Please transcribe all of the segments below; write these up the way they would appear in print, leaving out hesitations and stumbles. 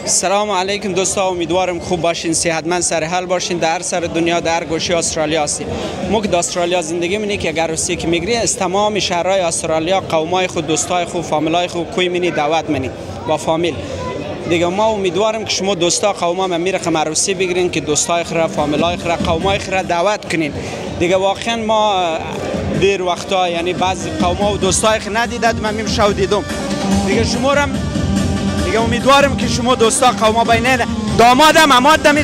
سلام علیکم دوستا، امیدوارم خوب باشین، صحتمند، سر حال باشین. در هر سر دنیا، در هر گوشه استرالیا هستیم. ما که در استرالیا زندگی می‌کنیم که اگر روسی که میگری از تمام شهرهای استرالیا قومای خود، دوستای خود، فامیلای خود کوی منی دعوت منی با فامیل دیگه. ما امیدوارم که شما دوستا قوما من میرقم عروسی بگیرین که دوستای خرا، فامیلای خرا، قومای خرا دعوت کنین دیگه. واقعا ما دیر وقتا یعنی بعضی قوما و دوستای خرا ندیدم، من میشاو دیدم دیگه. شما را دیگه امیدوارم که شما دوستا قوما بینه دامادم امادم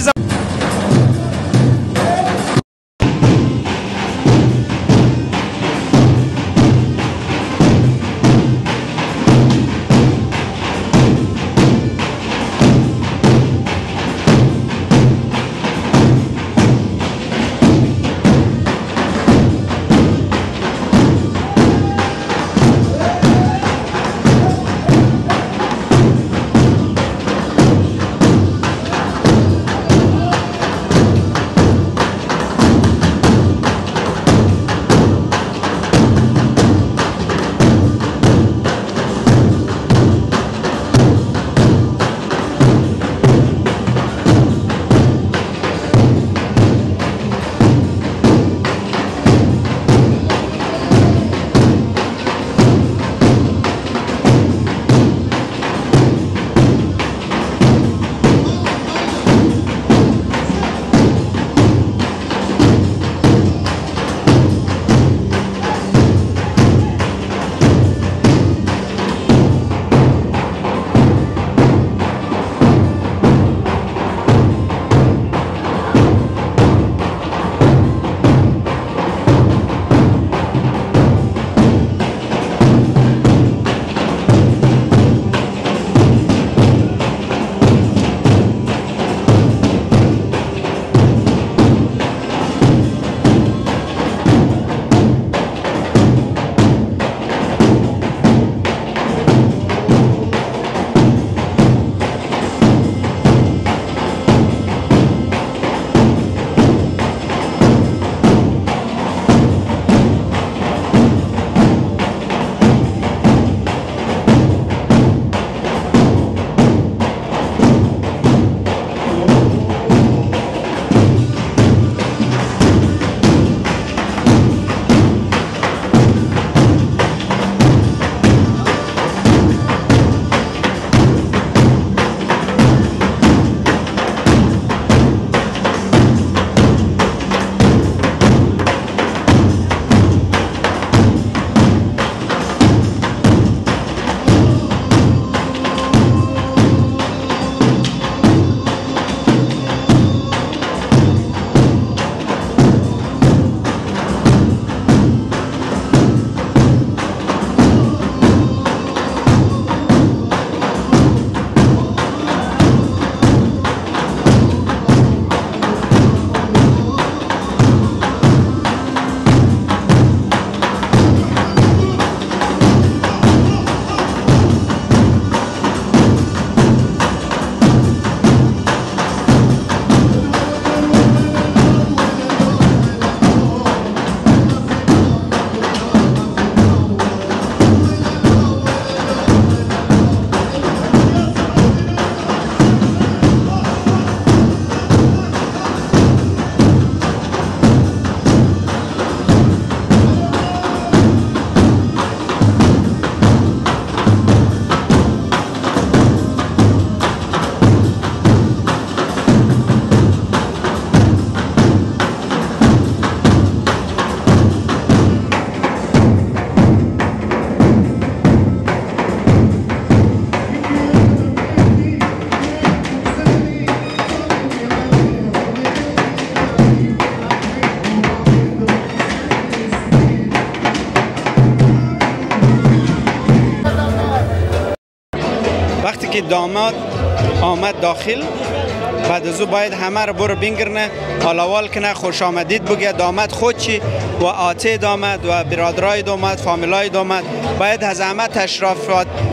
که داماد آمد داخل، بعد از او باید همه رو برو بینگرنه، حالوال کنه، خوش آمدید بگه داماد خود چی و آته داماد و برادرای داماد، فامیلای داماد باید از همه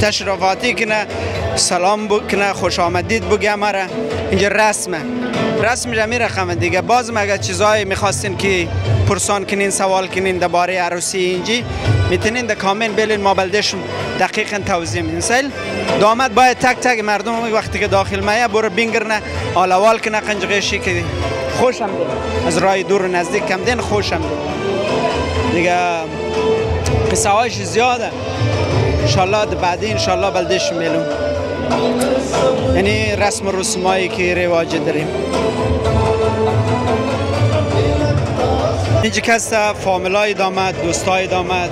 تشرفاتی کنه، سلام بکنه، خوش آمدید بگه. مرا اینجا رسم جمعی رقم دیگه. باز مگه چیزایی میخواستین که پرسان کنین، سوال کنین درباره عروسی اینجی میتونین در کامنت بلین ما بلدشون دقیقا توضیح میدیم. سیل داماد باید تک تک مردم وقتی که داخل میه برو بینگرنه آلوال کنه قنجقشی که خوشم دید از راه دور و نزدیک کم دین خوشم دید دیگه قصه هایش زیاده انشالله بعدی انشالله بلدش میلون یعنی رسم و رسومایی که رواج داریم. اینجا کسته فامیلای داماد دوستای داماد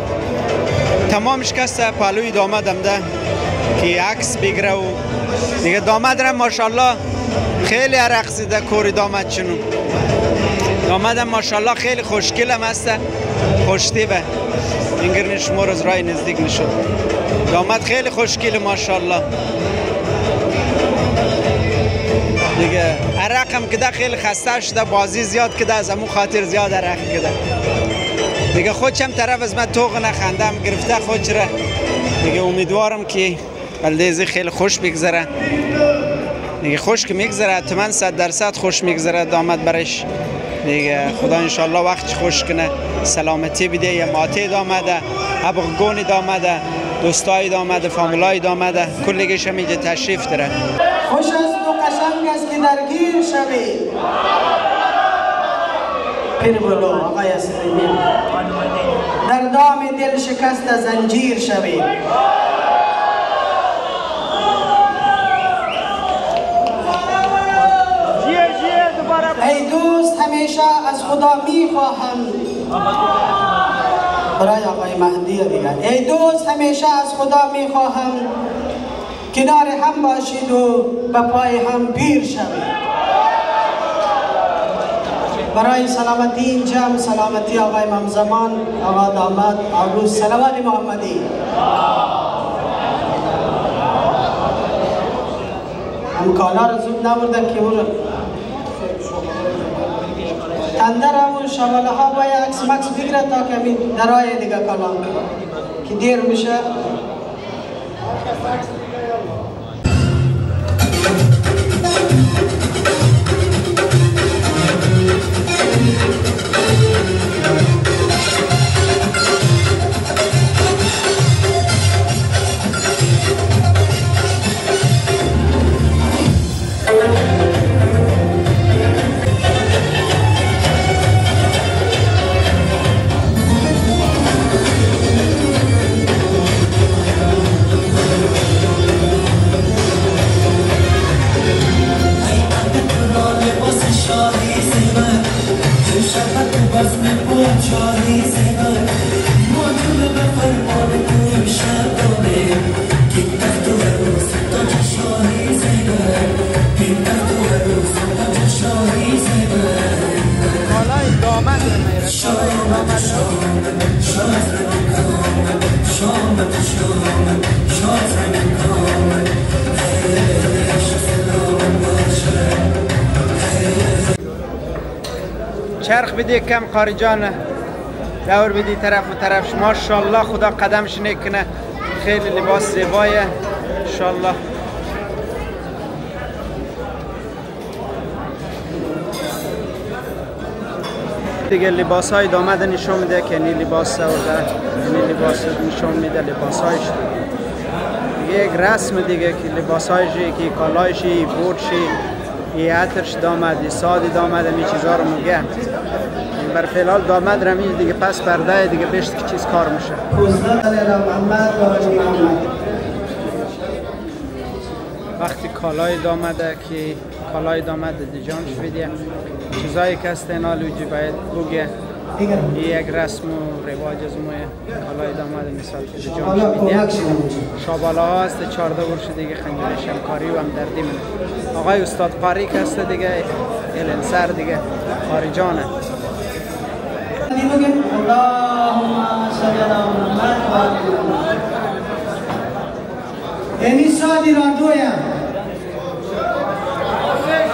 تمامش کسته پهلوی داماد هم ده که عکس بگیره و دیگه داماد را ماشاءالله خیلی رقصیده کوری داماد چنو داماد هم ماشاءالله خیلی خوشگل هم هسته خوشتیبه اینگرنی شما روز رای نزدیک نشد داماد خیلی خوشگل ماشاءالله دیگه عرق هم کده خیلی خسته شده بازی زیاد کده از همون خاطر زیاد عرق کده دیگه خودشم طرف از من توق نخندم گرفته خودش را دیگه امیدوارم که بلدیزی خیلی خوش بگذره دیگه خوش که میگذره حتما 100% خوش میگذره داماد برش دیگه خدا انشالله وقت خوش کنه سلامتی بده یه ماته دامده ابغگونی دامده دوستای دامده فامیلای دامده کلگیش هم اینجا تشریف داره. خوش است و قشنگ است که درگیر شوید پیر بلو آقای اسلامی در دام دل شکست زنجیر شوید ای دوست همیشه از خدا می خواهم برای آقای مهدی دیگر ای دوست همیشه از خدا می خواهم کنار هم باشید و به پای هم پیر شوید برای سلامتی این جمع سلامتی آقای ممزمان آقا داماد عروس صلوات محمدی هم کالا رو زود نبردن که برو اندر همون شواله ها باید عکس مکس بگیره تا کمی درای دیگه کالا که دیر میشه چرخ بدی کم قاری جان دور بدی طرف و طرفش ماشاءالله خدا قدمش نکنه خیلی لباس زیبایه انشالله دیگه لباس های داماد نشون میده که این لباس سورده این لباس نشون میده لباس هایش دیگه یک رسم دیگه که لباس هایش که کالایش بورشی ای عطرش دامد سادی دامد این چیزها رو میگه بر فعال دامد رمی دیگه پس پرده دیگه بهش که چیز کار میشه وقتی کالای دامده که کالای دامد دیجانش بیده چیزایی که است اینا لوجی باید بگه یک رسم و رواج از موی کالای دامد مثال که دیجانش بیده شاباله ها هست 14 ورش دیگه خنجرش هم کاری و هم دردی منه آقای استاد قاری که هست دیگه الانسر دیگه قاری جانه یعنی سادی رادیویم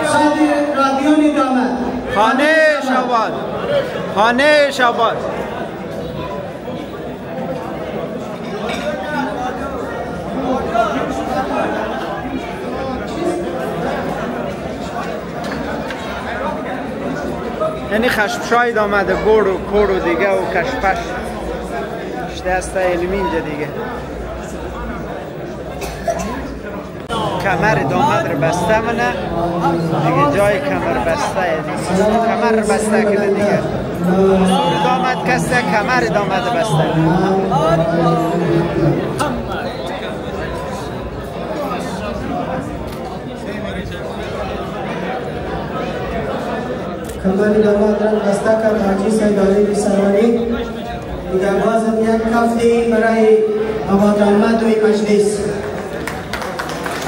سادی رادیو ندامد خانه شاباد خانه شاباد یعنی خشمشاید آمده گور و کور و دیگه و کشپش بسته است علمی اینجا دیگه. کمر داماد رو بسته منه دیگه، جای کمر بسته کمر رو بسته کنه دیگه. داماد کسته کمر داماد بسته. کمر داماد را بسته کرد حاجی سیدعلی بی‌سروری. دیگر بازم یک کفتی برای آقا داماد و مجلس.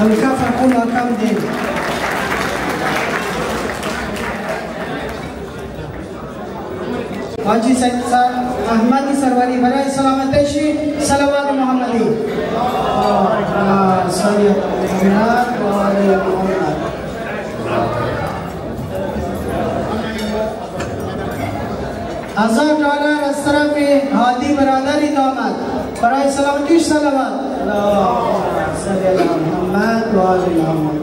هم کفر کم کم دیم. حاجی سید احمدی سروری برای سلامتشی صلوات محمدی. سید محمد و آل محمد. $1000 از طرف هادی برادری داماد برای سلامتیش صلوات. محمد و آل محمد.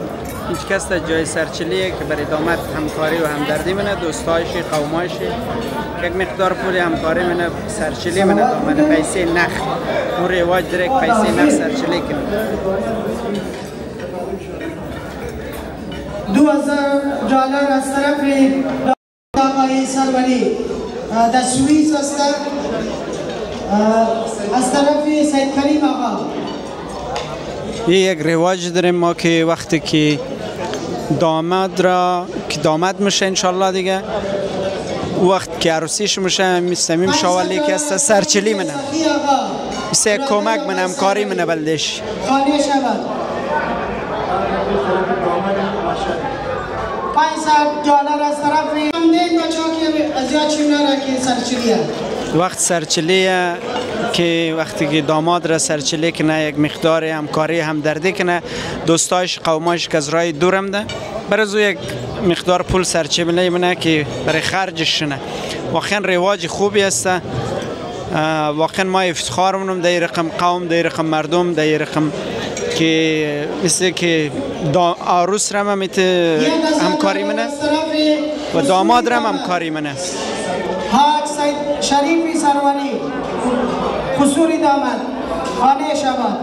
هیچ کس تا جای سرچلیه که برای داماد همکاری و همدردی منه، دوستایشی قومایشی یک مقدار پول همکاری منه، سرچلی منه داماد پیسه نخ اون رواج درک پیسه نخ سرچلی کنه. $2000 از طرف آقای سروری در سوئیس است، از طرف سید کریم آقا. یه یک رواج داریم ما که وقتی که داماد میشه انشالله دیگه، وقت که عروسیش میشه میستمیم شوالی که است سرچلی منه میسه کمک منه همکاری منه بلدش خانه شود. $500 از طرف همدین بچه ها که از یاد چیم ناره که سرچلیه. وقت سرچلیه که وقتی که داماد را سرچلی کنه یک مقدار همکاری همدردی کنه، دوستایش قومایش که از راه دورم ده برای یک مقدار پول سرچلی منه که برای خرجش شنه. واقعا رواج خوبی است، واقعا ما افتخار منم در رقم قوم، در رقم مردم، در رقم که مثل که عروس را هم همکاری منه و داماد را هم همکاری منه. حاج سید شریفی سروری خسوری داماد خانه شباد.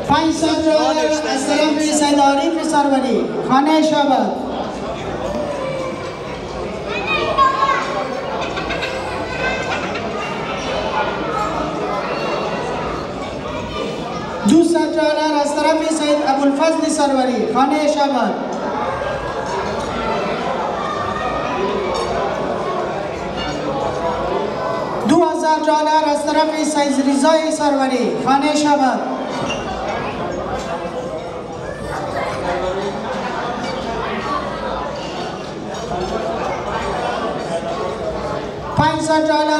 $500 از طرف سید عارف سروری خانه شباد. $200 از طرف سید ابوالفضل سروری خانه شباد. $2000 از طرف سید رضای سروری خانه شباد. $500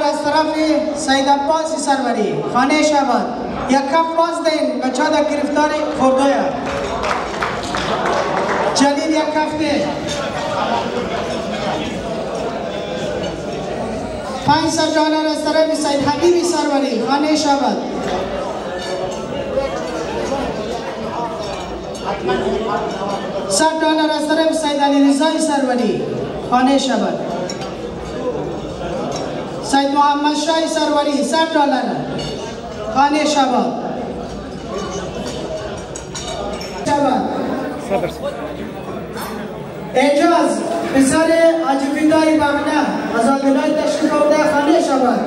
از طرف سید عباسی سروری خانه شباد. یک کف باز دین بچه ها در گرفتار خوردویه جلیل یک کف دین. $500 از طرف سید حبیبی سروری خانه شباد. $100 از طرف سید علی رضای سروری خانه شباد. سید محمد شای سروری $100 خانه شباد. اعجاز پسر عجبیدای بغنه از آدلای تشکیل کرده خانه شباد.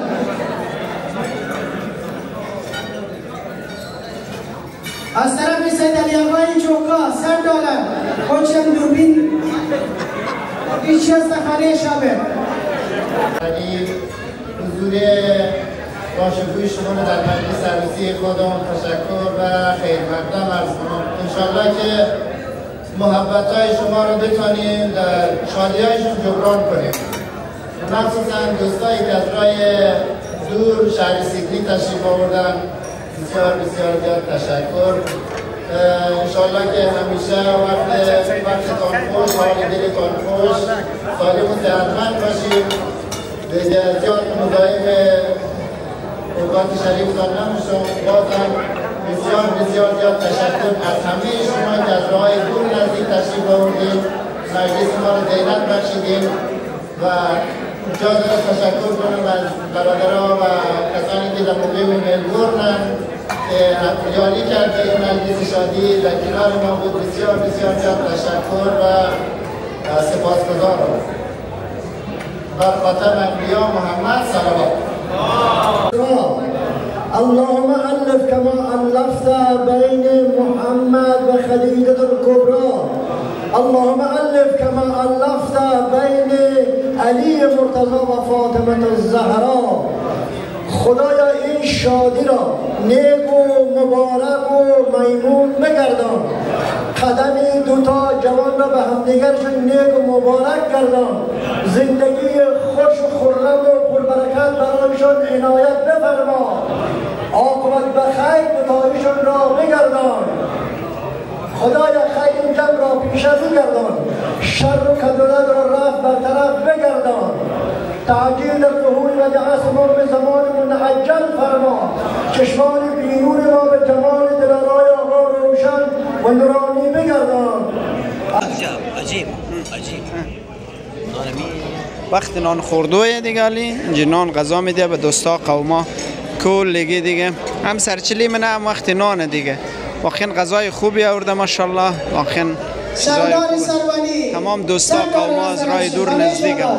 از طرف سید علی آقای چوکا $100 خودشم دوربین پیچی است خانه شباد. حضور باشگوی شما رو در مجلس عروسی خودمون تشکر و خیر مقدم عرض کنم. انشالله که محبت‌های شما رو بتونیم در شادی‌هایشون جبران کنیم. مخصوصا دوستایی که از راه دور شهر سیدنی تشریف آوردن بسیار بسیار زیاد تشکر. انشالله که همیشه وقتتان خوش، حال دلتان خوش، سالم و صحتمند باشید. به زیاد مدائم اوقات شریفتان نمیشم. بازم بسیار بسیار زیاد تشکر از همه شما که از راه دور نزدیک تشریف آوردید، مجلس ما رو زینت بخشیدیم و جا داره تشکر کنم از برادرها و کسانی که در مقیم ملبورن که همکاری کرد به این مجلس شادی در کنار ما بود. بسیار بسیار زیاد تشکر و سپاسگزارم. بر خاتم انبیا محمد صلوات. اللهم ألف كما ألفت بين محمد وخديجة الكبرى. اللهم ألف كما ألفت بين علی مرتضی و فاطمه الزهرا. خدایا این شادی را نیک و مبارک و میمون بگردان. قدم دوتا جوان را به همدیگرشون نیک و مبارک گردان. زندگی خوش و خرم و پربرکت برایشان عنایت بفرما. عاقبت به خیر دوتایشون را بگردان. خدایا خیر جمع را پیشه بگردان. شر و کدولت را رفت برطرف بگردان. تعجیل در ظهور و جعص ما به زمان منعجل فرما. چشمان بیرون ما به جمال دلارای آقا روشن و نورانی بگردان. عجیب وقت نان خوردوی دیگه علی اینجا نان غذا میده به دوستا قوما کلگی دیگه هم سرچلی منه هم وقت نان دیگه. واقعا غذای خوبی آورده ماشاءالله. واقعا سردار سروانی تمام دوستا قوما از راه دور نزدیک هم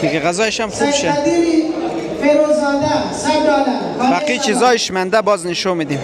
دیگه غذایش هم خوب شه. باقی چیزایش منده باز نشون میدیم.